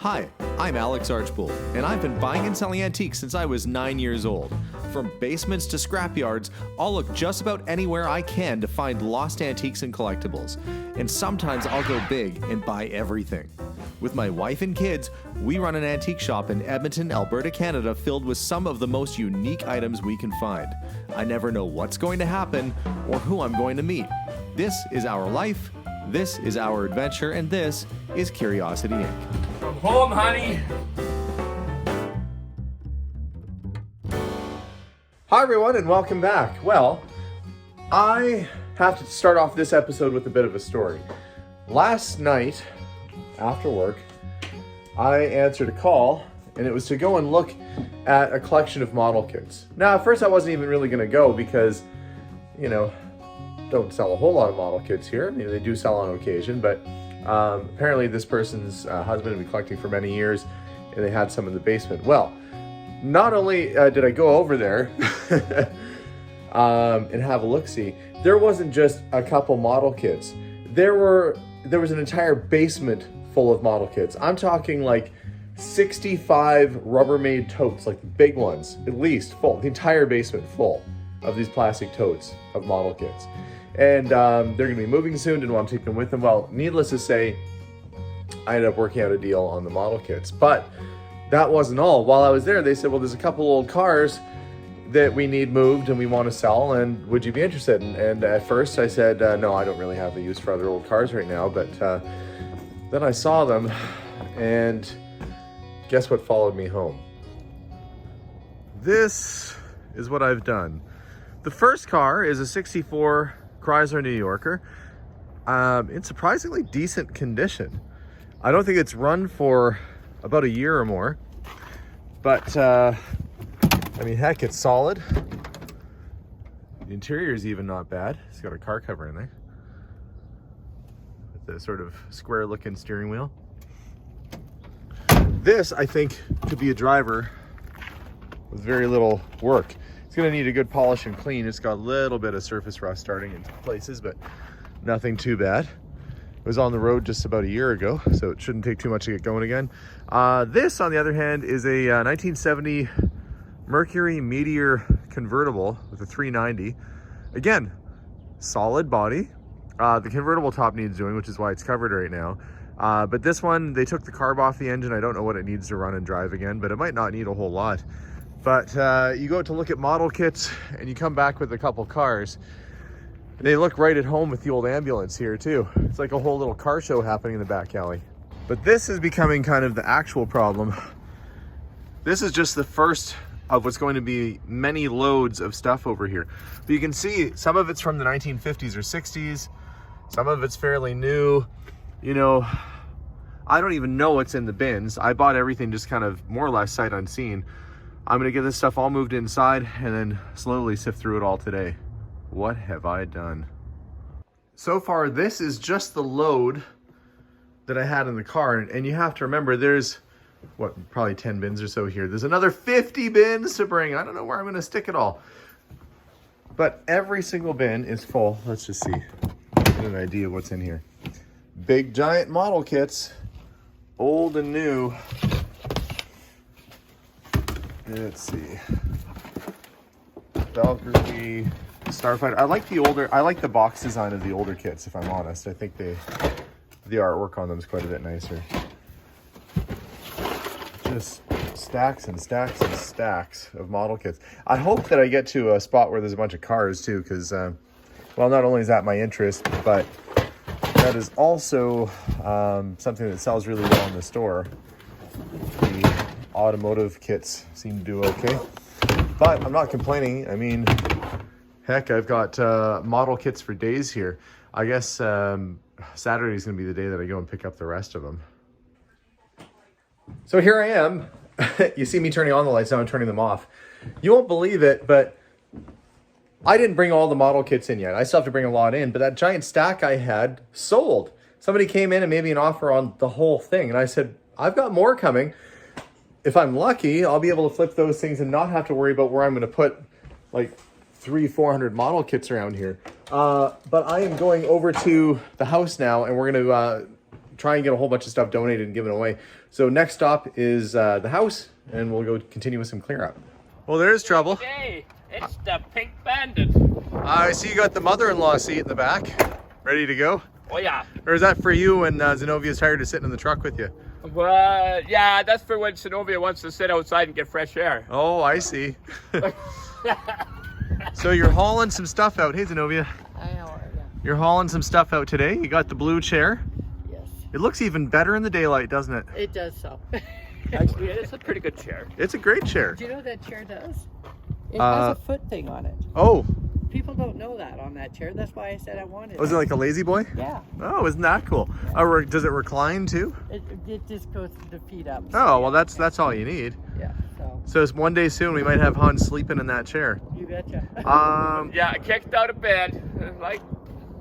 Hi, I'm Alex Archbold, and I've been buying and selling antiques since I was 9 years old. From basements to scrapyards, I'll look just about anywhere I can to find lost antiques and collectibles. And sometimes I'll go big and buy everything. With my wife and kids, we run an antique shop in Edmonton, Alberta, Canada, filled with some of the most unique items we can find. I never know what's going to happen or who I'm going to meet. This is our life, this is our adventure, and this is Curiosity Inc. From home, honey. Hi everyone and welcome back. Well, I have to start off this episode with a bit of a story. Last night, after work, I answered a call and it was to go and look at a collection of model kits. Now, at first I wasn't even really going to go because, don't sell a whole lot of model kits here. They do sell on occasion, but apparently this person's husband had been collecting for many years and they had some in the basement. Well, not only did I go over there and have a look-see, there wasn't just a couple model kits. There was an entire basement full of model kits. I'm talking like 65 Rubbermaid totes, like the big ones, at least full. The entire basement full of these plastic totes of model kits. And they're going to be moving soon, didn't want to take them with them. Well, needless to say, I ended up working out a deal on the model kits. But that wasn't all. While I was there, they said, well, there's a couple old cars that we need moved and we want to sell, and would you be interested? And at first I said, no, I don't really have a use for other old cars right now. But then I saw them, and guess what followed me home? This is what I've done. The first car is a 64 Chrysler New Yorker. In surprisingly decent condition. I don't think it's run for about a year or more, but heck, it's solid. The interior is even not bad. It's got a car cover in there with a sort of square looking steering wheel. This, I think, could be a driver with very little work. It's gonna need a good polish and clean. It's got a little bit of surface rust starting in places, but nothing too bad. It was on the road just about a year ago, so it shouldn't take too much to get going again. This, on the other hand, is a 1970 Mercury Meteor convertible with a 390. Again, solid body. The convertible top needs doing, which is why it's covered right now. But this one, they took the carb off the engine. I don't know what it needs to run and drive again, but it might not need a whole lot. But you go to look at model kits and you come back with a couple cars. They look right at home with the old ambulance here too. It's like a whole little car show happening in the back alley. But this is becoming kind of the actual problem. This is just the first of what's going to be many loads of stuff over here. But you can see some of it's from the 1950s or 60s. Some of it's fairly new. I don't even know what's in the bins. I bought everything just kind of more or less sight unseen. I'm gonna get this stuff all moved inside and then slowly sift through it all today. What have I done? So far, this is just the load that I had in the car. And you have to remember, there's, probably 10 bins or so here. There's another 50 bins to bring. I don't know where I'm going to stick it all. But every single bin is full. Let's just see. Get an idea of what's in here. Big, giant model kits. Old and new. Let's see. Valkyrie. Starfighter. I like the box design of the older kits, if I'm honest. I think the artwork on them is quite a bit nicer. Just stacks and stacks and stacks of model kits. I hope that I get to a spot where there's a bunch of cars too, because, well, not only is that my interest, but that is also something that sells really well in the store. The automotive kits seem to do okay. But I'm not complaining. I mean, heck, I've got model kits for days here. I guess Saturday is going to be the day that I go and pick up the rest of them. So here I am. You see me turning on the lights, now I'm turning them off. You won't believe it, but I didn't bring all the model kits in yet. I still have to bring a lot in, but that giant stack I had sold. Somebody came in and made me an offer on the whole thing, and I said, I've got more coming. If I'm lucky, I'll be able to flip those things and not have to worry about where I'm going to put like 300-400 model kits around here. But I am going over to the house now, and we're going to try and get a whole bunch of stuff donated and given away. So next stop is the house, and we'll go continue with some clear up. Well, there's trouble. Hey, it's the Pink Bandit. I see you got the mother-in-law seat in the back, ready to go. Oh yeah. Or is that for you when Zenovia's tired of sitting in the truck with you? Well, yeah, that's for when Synovia wants to sit outside and get fresh air. Oh, I see. So you're hauling some stuff out. Hey, Zenovia. Hi, how are you? You're hauling some stuff out today. You got the blue chair. Yes. It looks even better in the daylight, doesn't it? It does so. Actually, it's a pretty good chair. It's a great chair. Do you know what that chair does? It has a foot thing on it. Oh, People don't know that on that chair. That's why I said I wanted was it like a lazy boy? Yeah. Oh, isn't that cool? Does it recline too? It just goes to the feet up. Oh, well, that's all you need. Yeah, so. So it's one day soon we might have Hans sleeping in that chair. You betcha. Yeah, I kicked out of bed. Like,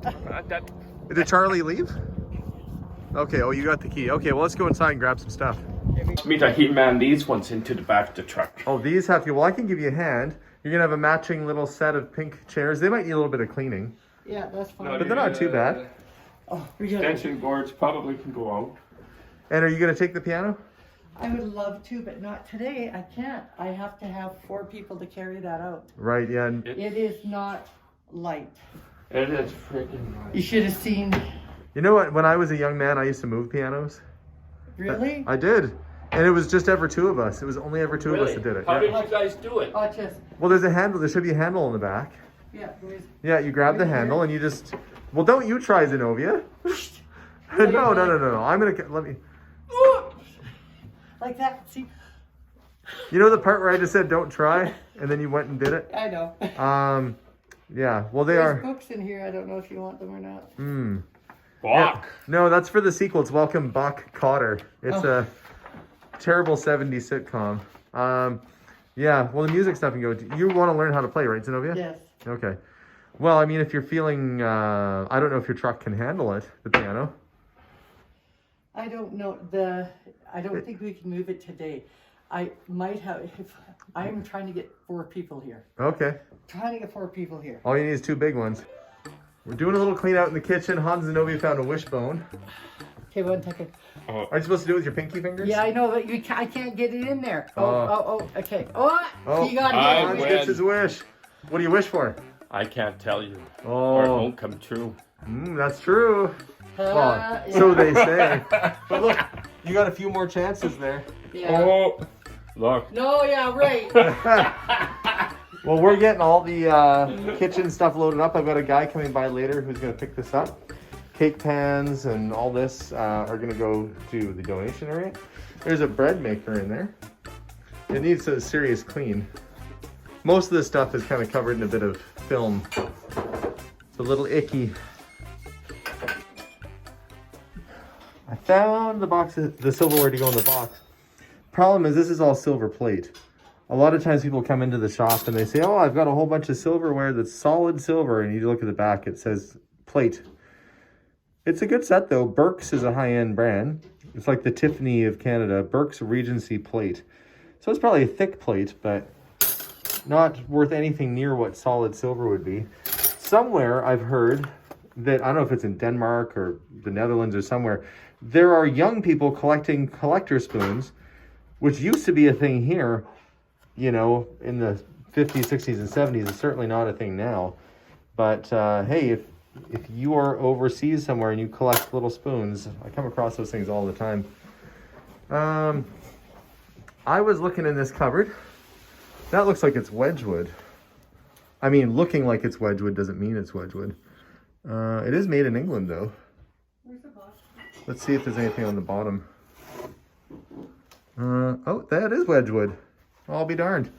that. Did Charlie leave? Okay, oh, you got the key. Okay, well, let's go inside and grab some stuff. Meet a heat man these ones into the back of the truck. Oh, these have to, well, I can give you a hand. You're gonna have a matching little set of pink chairs. They might need a little bit of cleaning, Yeah, that's fine. but they're not too bad. Oh, we got it. Extension cords probably can go out. And are you gonna take the piano? I would love to, but not today. I can't. I have to have 4 people to carry that out. Right, yeah. And It is not light. It is freaking You should have seen. you know what? When I was a young man, I used to move pianos. Really? I did. And it was just ever 2 of us. It was only ever 2 of us that did it. How Yeah. did you guys do it? Oh, just. Well, there's a handle. There should be a handle in the back. Yeah, there's. Yeah, you grab the handle and you just. Well, don't you try, Zenobia. No. I'm gonna let me. Like that. See? You know the part where I just said don't try, and then you went and did it. I know. Yeah. Well, they There's are. books in here. I don't know if you want them or not. Fuck. No, that's for the sequel. It's Welcome Buck Cotter. It's a terrible 70s sitcom. Yeah. Well, the music stuff can go. You want to learn how to play, right, Zenobia? Yes. Okay. Well, I mean, if you're feeling, I don't know if your truck can handle it, the piano. I don't know. I don't think we can move it today. I might have. I am trying to get 4 people here. Okay. Trying to get 4 people here. All you need is 2 big ones. We're doing a little clean out in the kitchen. Hans and Zenobia found a wishbone. Okay, 1 second. Are you supposed to do it with your pinky fingers? Yeah, I know, but I can't get it in there. Oh. Oh, okay. Oh, Oh, you got I it. Hans win. gets his wish. What do you wish for? I can't tell you. Or it Oh, won't come true. that's true. Well, Yeah. so they say. But look, you got a few more chances there. Yeah. Oh, look. No, yeah, right. Well, we're getting all the kitchen stuff loaded up. I've got a guy coming by later who's going to pick this up. Cake pans and all this are going to go to the donation area. There's a bread maker in there. It needs a serious clean. Most of this stuff is kind of covered in a bit of film. It's a little icky. I found the box, the silverware to go in the box. Problem is, this is all silver plate. A lot of times people come into the shop and they say, oh, I've got a whole bunch of silverware that's solid silver. And you look at the back, it says plate. It's a good set though. Burke's is a high-end brand. It's like the Tiffany of Canada. Burke's Regency plate. So it's probably a thick plate, but not worth anything near what solid silver would be. Somewhere I've heard that, I don't know if it's in Denmark or the Netherlands or somewhere, there are young people collecting collector spoons, which used to be a thing here, you know, in the 50s, 60s, and 70s. It's certainly not a thing now. But hey, if you are overseas somewhere and you collect little spoons, I come across those things all the time. I was looking in this cupboard. That looks like it's Wedgwood. I mean, looking like it's Wedgwood doesn't mean it's Wedgwood. It is made in England, though. Where's the box? Let's see if there's anything on the bottom. Oh, that is Wedgwood. I'll be darned.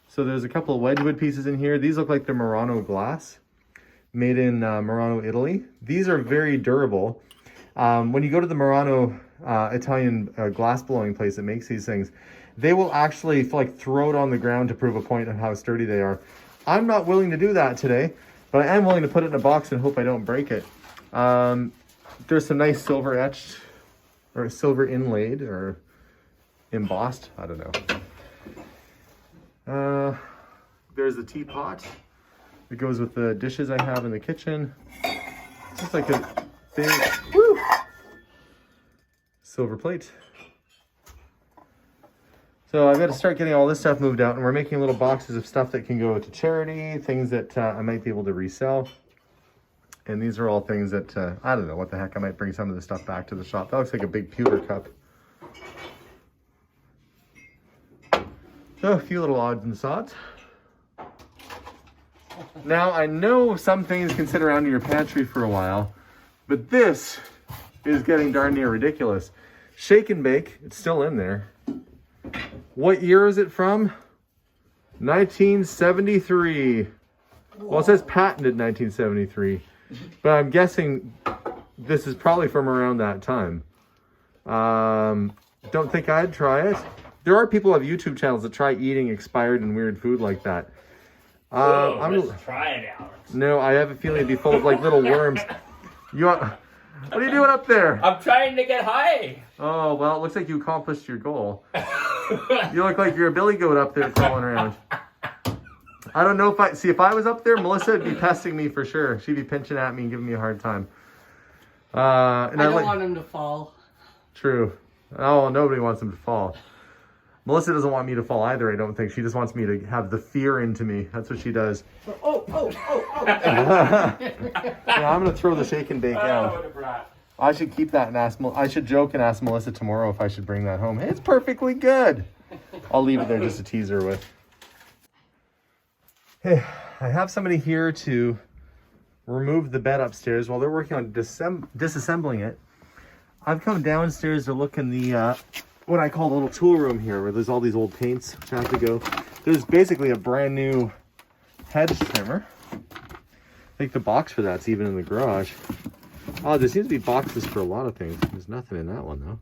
So there's a couple of Wedgwood pieces in here. These look like they're Murano glass, made in Murano, Italy. These are very durable. When you go to the Murano Italian glass blowing place that makes these things, they will actually like throw it on the ground to prove a point of how sturdy they are. I'm not willing to do that today, but I am willing to put it in a box and hope I don't break it. There's some nice silver etched or silver inlaid or embossed, I don't know. There's the teapot. It goes with the dishes I have in the kitchen. It's just like a big silver plate. So I've got to start getting all this stuff moved out, and we're making little boxes of stuff that can go to charity, things that I might be able to resell. And these are all things that, I don't know what the heck, I might bring some of this stuff back to the shop. That looks like a big pewter cup. So a few little odds and sods. Now I know some things can sit around in your pantry for a while, but this is getting darn near ridiculous. Shake and bake, it's still in there. What year is it from? 1973. Well, it says patented 1973, but I'm guessing this is probably from around that time. Don't think I'd try it. There are people who have YouTube channels that try eating expired and weird food like that. Let's try it, Alex. No, I have a feeling it'd be full of like little worms. What are you doing up there? I'm trying to get high. Oh, well, it looks like you accomplished your goal. You look like you're a billy goat up there crawling around. I don't know if I was up there, Melissa would be pesting me for sure. She'd be pinching at me and giving me a hard time. I don't want him to fall. True. Oh, nobody wants him to fall. Melissa doesn't want me to fall either, I don't think. She just wants me to have the fear into me. That's what she does. Oh. Yeah, I'm going to throw the shake and bake out. What a brat. I should keep that and I should joke and ask Melissa tomorrow if I should bring that home. It's perfectly good. I'll leave it there just to tease her with. Hey, I have somebody here to remove the bed upstairs while they're working on disassembling it. I've come downstairs to look in the what I call the little tool room here, where there's all these old paints which have to go. There's basically a brand new hedge trimmer. I think the box for that's even in the garage. Oh, there seems to be boxes for a lot of things. There's nothing in that one though.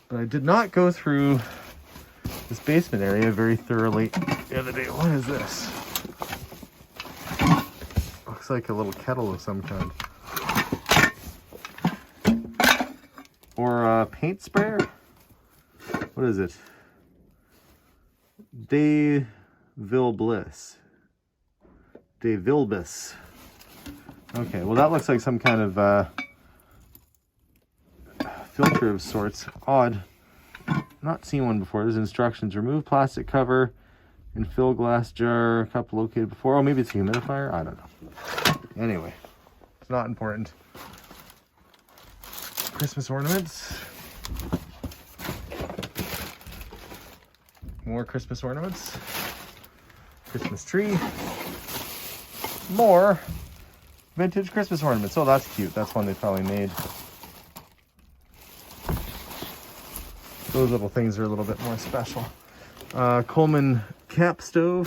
But I did not go through this basement area very thoroughly the other day. What is this? Looks like a little kettle of some kind. Or a paint sprayer? What is it? Vilbis. Okay, well that looks like some kind of filter of sorts. Odd. Not seen one before. There's instructions. Remove plastic cover and fill glass jar. Cup located before. Oh, maybe it's a humidifier? I don't know. Anyway, it's not important. Christmas ornaments. More Christmas ornaments. Christmas tree. More vintage Christmas ornaments. Oh, that's cute. That's one they probably made. Those little things are a little bit more special. Coleman camp stove.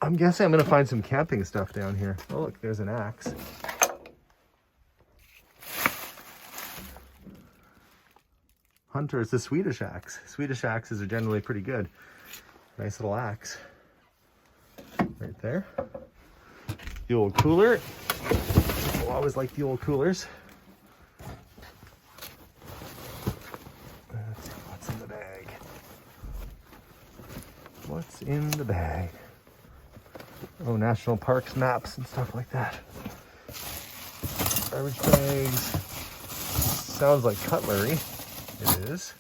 I'm guessing I'm going to find some camping stuff down here. Oh, look, there's an axe. Hunter, it's a Swedish axe. Swedish axes are generally pretty good. Nice little axe. Right there. The old cooler. I always like the old coolers. Let's see what's in the bag. What's in the bag? Oh, national parks maps and stuff like that. Garbage bags. Sounds like cutlery. It is.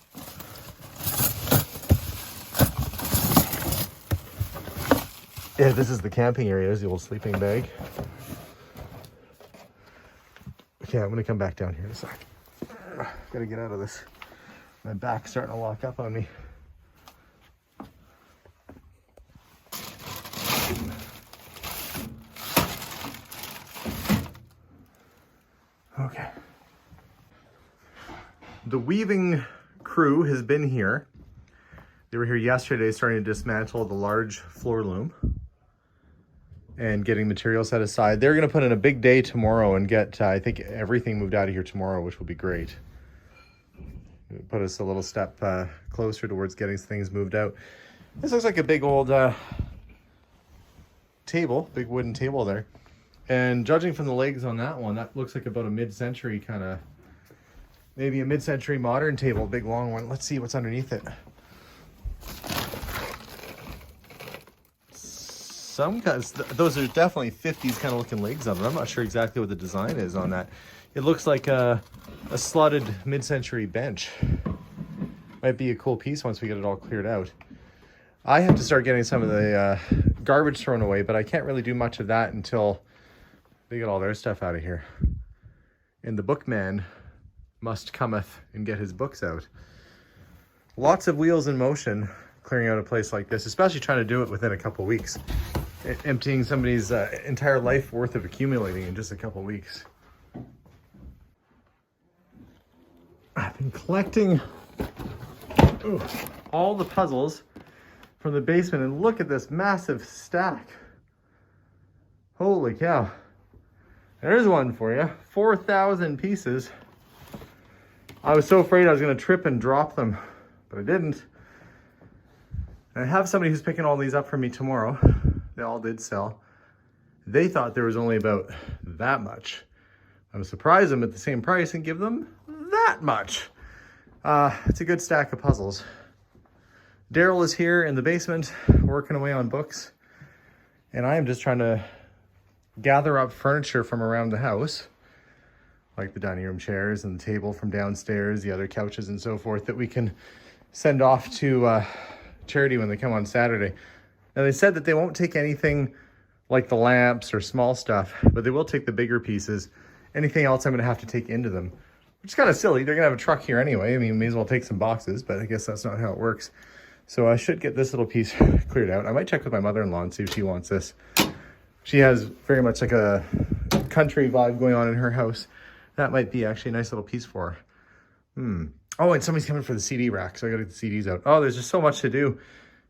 Yeah, this is the camping area. There's the old sleeping bag. Okay, I'm gonna come back down here in a sec. Gotta get out of this. My back's starting to lock up on me. Okay. The weaving crew has been here. They were here yesterday starting to dismantle the large floor loom and getting material set aside. They're going to put in a big day tomorrow and get, I think, everything moved out of here tomorrow, which will be great. It'll put us a little step closer towards getting things moved out. This looks like a big old table, big wooden table there. And judging from the legs on that one, that looks like about a mid-century kind of, maybe a mid-century modern table, big long one. Let's see what's underneath it. some guys, those are definitely 50s kind of looking legs on it. I'm not sure exactly what the design is on that. It looks like a slotted mid-century bench. Might be a cool piece once we get it all cleared out. I have to start getting some of the garbage thrown away, but I can't really do much of that until they get all their stuff out of here. And the bookman must cometh and get his books out. Lots of wheels in motion clearing out a place like this, especially trying to do it within a couple weeks. Emptying somebody's entire life worth of accumulating in just a couple weeks. I've been collecting all the puzzles from the basement, and look at this massive stack. Holy cow. There's one for you. 4,000 pieces. I was so afraid I was going to trip and drop them, but I didn't. And I have somebody who's picking all these up for me tomorrow. They all did sell. They thought there was only about that much. I'm going to surprise them at the same price and give them that much. It's a good stack of puzzles. Daryl is here in the basement working away on books, and I am just trying to gather up furniture from around the house, like the dining room chairs and the table from downstairs, the other couches and so forth, that we can send off to charity when they come on Saturday. Now, they said that they won't take anything like the lamps or small stuff, but they will take the bigger pieces. Anything else I'm going to have to take into them, which is kind of silly. They're going to have a truck here anyway. I mean, may as well take some boxes, but I guess that's not how it works. So I should get this little piece cleared out. I might check with my mother-in-law and see if she wants this. She has very much like a country vibe going on in her house. That might be actually a nice little piece for her. Oh, and somebody's coming for the CD rack, so I gotta get the CDs out. Oh, there's just so much to do.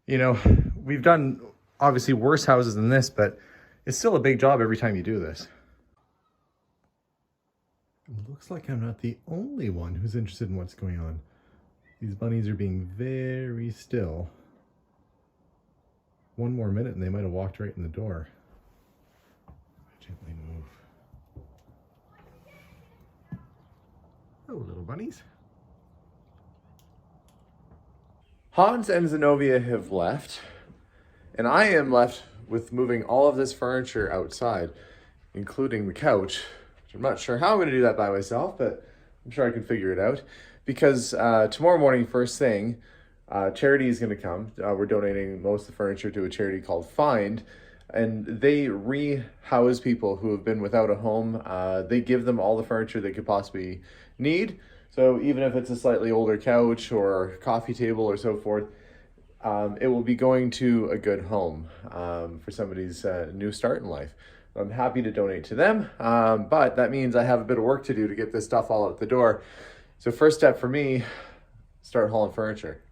You know, we've done obviously worse houses than this, but it's still a big job every time you do this. It looks like I'm not the only one who's interested in what's going on. These bunnies are being very still. One more minute and they might have walked right in the door. Gently move. Oh, little bunnies. Hans and Zenobia have left, and I am left with moving all of this furniture outside, including the couch, which I'm not sure how I'm going to do that by myself, but I'm sure I can figure it out. Because tomorrow morning, first thing, charity is going to come. We're donating most of the furniture to a charity called Find, and they re-house people who have been without a home. They give them all the furniture they could possibly need. So even if it's a slightly older couch or coffee table or so forth, it will be going to a good home for somebody's new start in life. I'm happy to donate to them, but that means I have a bit of work to do to get this stuff all out the door. So first step for me, start hauling furniture.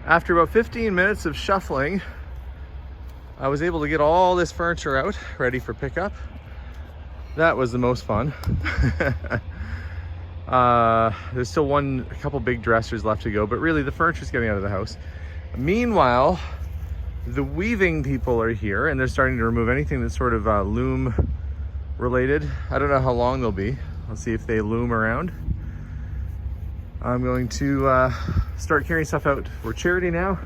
After about 15 minutes of shuffling, I was able to get all this furniture out, ready for pickup. That was the most fun. There's still a couple big dressers left to go, but really the furniture's getting out of the house. Meanwhile, the weaving people are here and they're starting to remove anything that's sort of loom related. I don't know how long they'll be. Let's see if they loom around. I'm going to start carrying stuff out for charity now.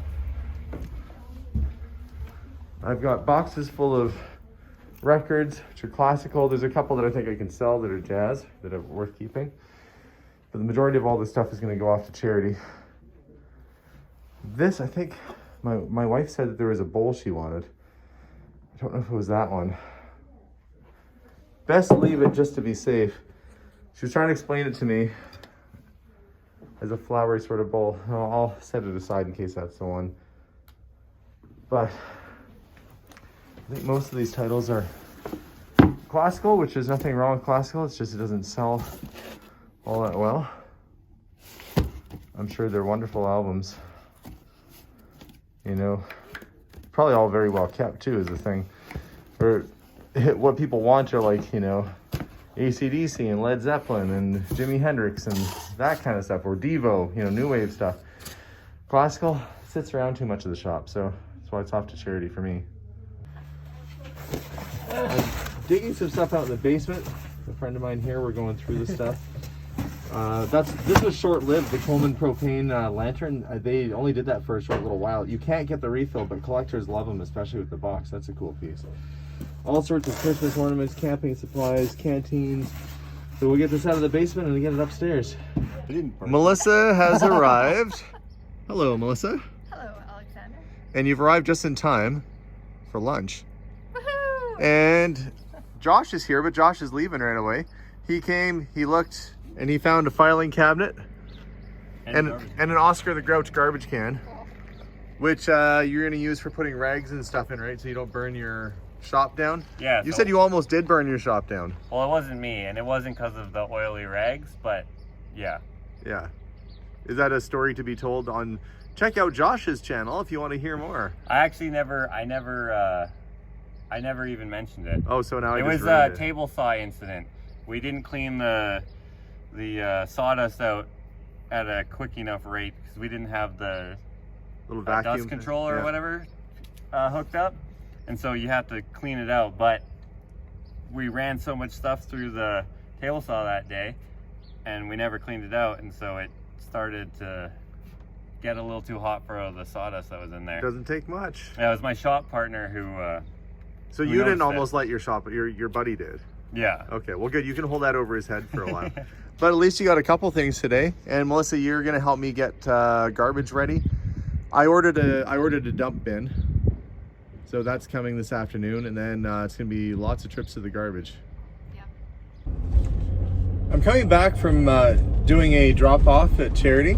I've got boxes full of records, which are classical. There's a couple that I think I can sell that are jazz, that are worth keeping. But the majority of all this stuff is going to go off to charity. This, I think, my wife said that there was a bowl she wanted. I don't know if it was that one. Best leave it just to be safe. She was trying to explain it to me as a flowery sort of bowl. I'll set it aside in case that's the one. But I think most of these titles are classical, which is nothing wrong with classical. It's just it doesn't sell all that well. I'm sure they're wonderful albums. You know, probably all very well kept too is the thing. Or what people want are like, you know, AC/DC and Led Zeppelin and Jimi Hendrix and that kind of stuff, or Devo, you know, new wave stuff. Classical sits around too much of the shop, so that's why it's off to charity for me. I'm digging some stuff out in the basement. A friend of mine here, we're going through the stuff. This was short-lived. The Coleman Propane Lantern. They only did that for a short little while. You can't get the refill, but collectors love them, especially with the box. That's a cool piece. All sorts of Christmas ornaments, camping supplies, canteens. So we'll get this out of the basement and get it upstairs. Melissa has arrived. Hello, Melissa. Hello, Alexander. And you've arrived just in time for lunch. Woohoo! And Josh is here, but Josh is leaving right away. He came, he looked, and he found a filing cabinet and an Oscar the Grouch garbage can, which you're going to use for putting rags and stuff in, right? So you don't burn your shop down? Yeah. You said you almost did burn your shop down. Well, it wasn't me, and it wasn't because of the oily rags, but yeah. Yeah. Is that a story to be told on... Check out Josh's channel if you want to hear more. I never even mentioned it. Oh, so now it was a table saw incident. We didn't clean the sawdust out at a quick enough rate because we didn't have the little vacuum dust controller or whatever hooked up, and so you have to clean it out. But we ran so much stuff through the table saw that day, and we never cleaned it out, and so it started to get a little too hot for the sawdust that was in there. Doesn't take much. Yeah, it was my shop partner who. So you didn't almost light your shop, your buddy did. Yeah. Okay, well good, you can hold that over his head for a while. But at least you got a couple things today. And Melissa, you're gonna help me get garbage ready. I ordered a dump bin. So that's coming this afternoon, and then it's gonna be lots of trips to the garbage. Yeah. I'm coming back from doing a drop off at charity.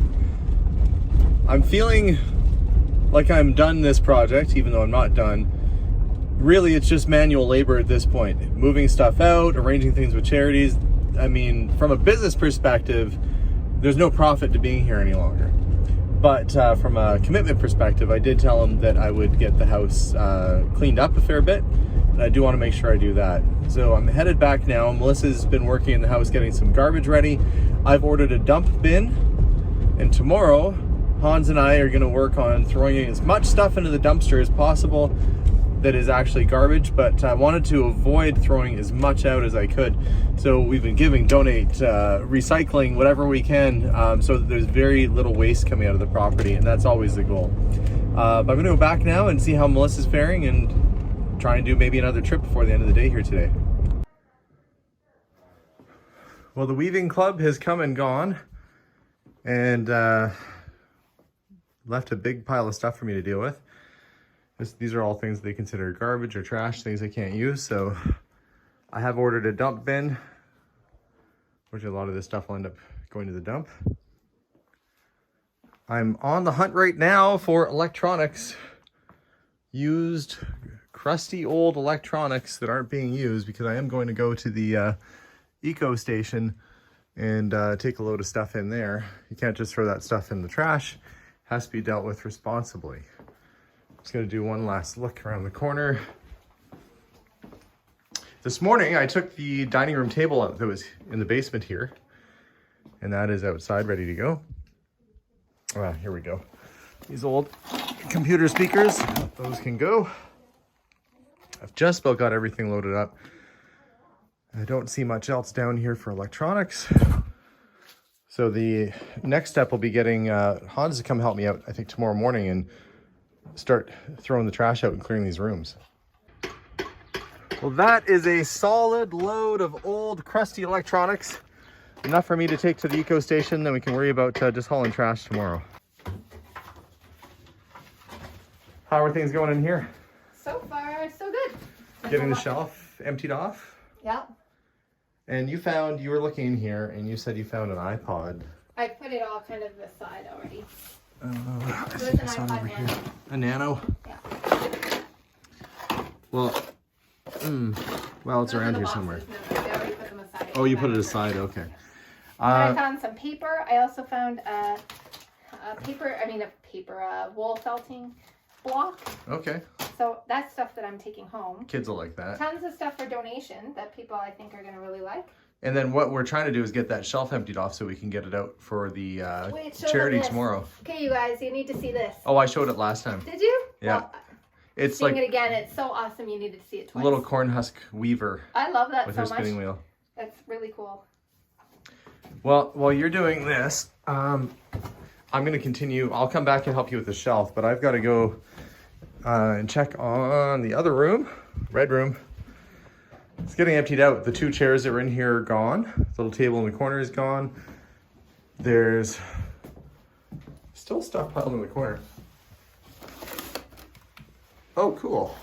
I'm feeling like I'm done this project, even though I'm not done. Really, it's just manual labor at this point. Moving stuff out, arranging things with charities. I mean, from a business perspective, there's no profit to being here any longer. But from a commitment perspective, I did tell them that I would get the house cleaned up a fair bit. And I do want to make sure I do that. So I'm headed back now. Melissa's been working in the house getting some garbage ready. I've ordered a dump bin. And tomorrow, Hans and I are going to work on throwing as much stuff into the dumpster as possible that is actually garbage, but I wanted to avoid throwing as much out as I could. So we've been donate, recycling, whatever we can, so that there's very little waste coming out of the property, and that's always the goal. But I'm gonna go back now and see how Melissa's faring and try and do maybe another trip before the end of the day here today. Well, the weaving club has come and gone, and left a big pile of stuff for me to deal with. These are all things they consider garbage or trash, things they can't use. So I have ordered a dump bin, which a lot of this stuff will end up going to the dump. I'm on the hunt right now for electronics. Used, crusty old electronics that aren't being used, because I am going to go to the eco station and take a load of stuff in there. You can't just throw that stuff in the trash. It has to be dealt with responsibly. Just gonna do one last look around the corner. This morning, I took the dining room table out that was in the basement here, and that is outside, ready to go. Here we go. These old computer speakers, those can go. I've just about got everything loaded up. I don't see much else down here for electronics. So the next step will be getting Hans to come help me out, I think tomorrow morning, and start throwing the trash out and clearing these rooms. Well, that is a solid load of old crusty electronics. Enough for me to take to the eco station, then we can worry about just hauling trash tomorrow. How are things going in here? So far, so good. Getting the shelf emptied off? Yeah. And you were looking in here and you said you found an iPod. I put it all kind of aside already. I It think I was saw an it over iPod here. Nano. A Nano? Yeah. Well, it's around here somewhere. Oh, you put it aside, okay. I found some paper. I also found a wool felting block. Okay. So that's stuff that I'm taking home. Kids will like that. Tons of stuff for donation that people I think are going to really like. And then what we're trying to do is get that shelf emptied off so we can get it out for the Wait, show charity them this. tomorrow. Okay, you guys, you need to see this. Oh, I showed it last time. Did you? Yeah. Well, It's seeing like it again, it's so awesome. You needed to see it a twice. little corn husk weaver I love that with so her much. spinning wheel. That's really cool. Well, while you're doing this, I'm going to continue. I'll come back and help you with the shelf, but I've got to go and check on the other room, red room. It's getting emptied out. The 2 chairs that were in here are gone. The little table in the corner is gone. There's still stuff piled in the corner. Oh, cool.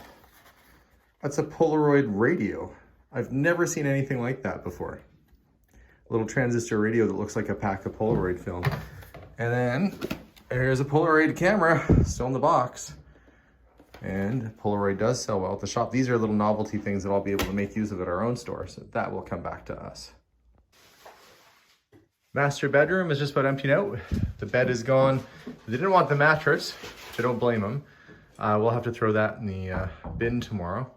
That's a Polaroid radio. I've never seen anything like that before. A little transistor radio that looks like a pack of Polaroid film. And then there's a Polaroid camera still in the box. And Polaroid does sell well at the shop. These are little novelty things that I'll be able to make use of at our own store. So that will come back to us. Master bedroom is just about emptied out. The bed is gone. They didn't want the mattress, which I don't blame them. We'll have to throw that in the bin tomorrow.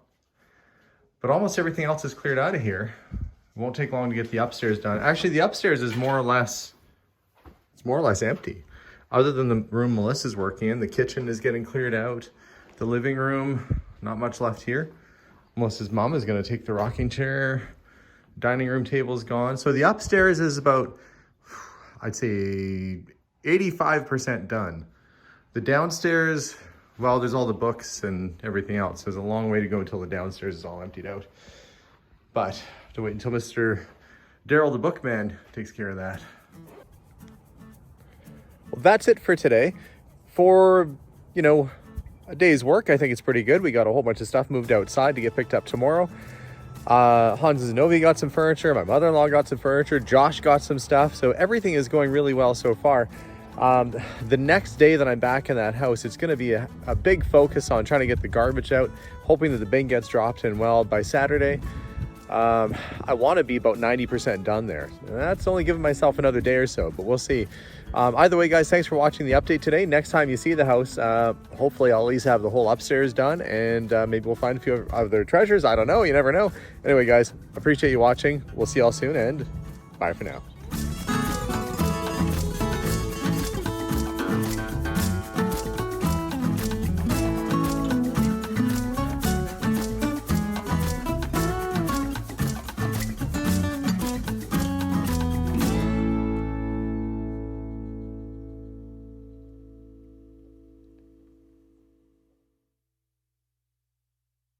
But almost everything else is cleared out of here. It won't take long to get the upstairs done. Actually, the upstairs is more or less empty. Other than the room Melissa's working in, the kitchen is getting cleared out. The living room, not much left here. Melissa's mom is going to take the rocking chair. Dining room table is gone. So the upstairs is about, I'd say, 85% done. The downstairs, well, there's all the books and everything else. There's a long way to go until the downstairs is all emptied out. But to wait until Mr. Daryl the Bookman takes care of that. Well, that's it for today. For, a day's work, I think it's pretty good. We got a whole bunch of stuff moved outside to get picked up tomorrow. Hans and Novi got some furniture. My mother-in-law got some furniture. Josh got some stuff. So everything is going really well so far. The next day that I'm back in that house, it's going to be a big focus on trying to get the garbage out, hoping that the bin gets dropped in well by Saturday. I want to be about 90% done there. That's only giving myself another day or so, but we'll see. Either way, guys, thanks for watching the update today. Next time you see the house, hopefully I'll at least have the whole upstairs done, and maybe we'll find a few other treasures. I don't know. You never know. Anyway, guys, appreciate you watching. We'll see y'all soon, and bye for now.